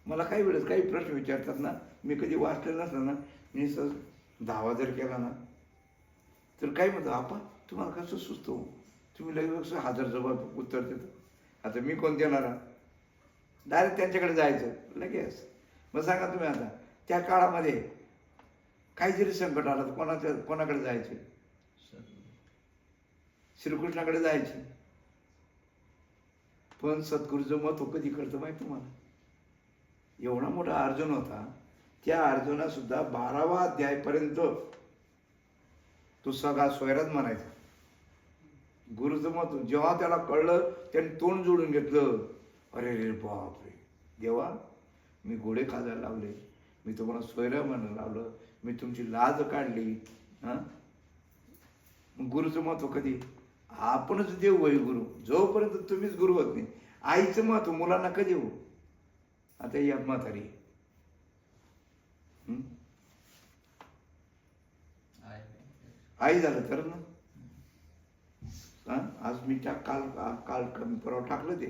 मला काही वेळेस काही प्रश्न विचारतात ना, मी कधी वाचलेलं नसलं ना, मी सहज धावा जर केला ना, तर काय म्हणतो, आपा तुम्हाला कसं सुचतो, तुम्ही लगेच हजार जबाब उत्तर देतो. आता मी कोण देणारा, डायरेक्ट त्यांच्याकडे जायचं लगेच. मग सांगा तुम्ही आता त्या काळामध्ये काही जरी संकट आलं तर कोणाकडे जायचे? श्रीकृष्णाकडे जायचे. पण सद्गुरूचं मत कधी करतं माहिती तुम्हाला? एवढा मोठा अर्जुन होता, त्या अर्जुना सुद्धा 12वा अध्यायपर्यंत तो सगळा स्वैराज म्हणायचा. गुरुचं मत जेव्हा त्याला कळलं त्याने तोंड जोडून घेतलं. अरे रे बापरे, देवा मी घोडे खाजायला लावले, मी तुम्हाला स्वैराज म्हणायला लावलं, मी तुमची लाज काढली. हां, गुरुचं महत्व कधी? आपणच देऊ होय गुरु, जोपर्यंत तुम्हीच गुरु होत नाही. आईचं महत्व मुलांना कधी हो? आता या म्हातारी आई झालं तर ना. आज मी त्या काल कमी परवा टाकलं ते,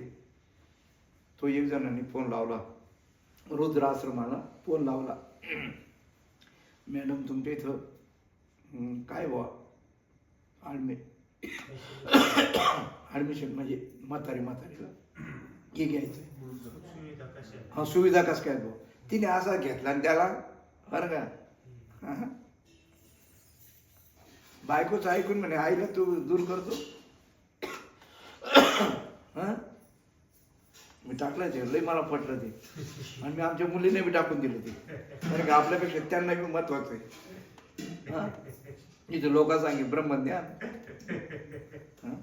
तो एक जणांनी फोन लावला, रुद्र आश्रमाला फोन लावला, मॅडम तुमच्या इथं काय बुवा ॲडमिशन म्हणजे म्हातारीला हे घ्यायचं, हां सुविधा कसं काय बुवा. तिने असा घेतला आणि त्याला बरं का बायकोच ऐकून म्हणे आईला तू दूर करतो. हां, मी टाकलं ते, लई मला पटलं ते, आणि मी आमच्या मुलीने बी टाकून दिलं ते, कारण का आपल्यापेक्षा त्यांना बी महत्वाचं आहे. हां, इथं लोक सांगे ब्रह्मज्ञान. हां,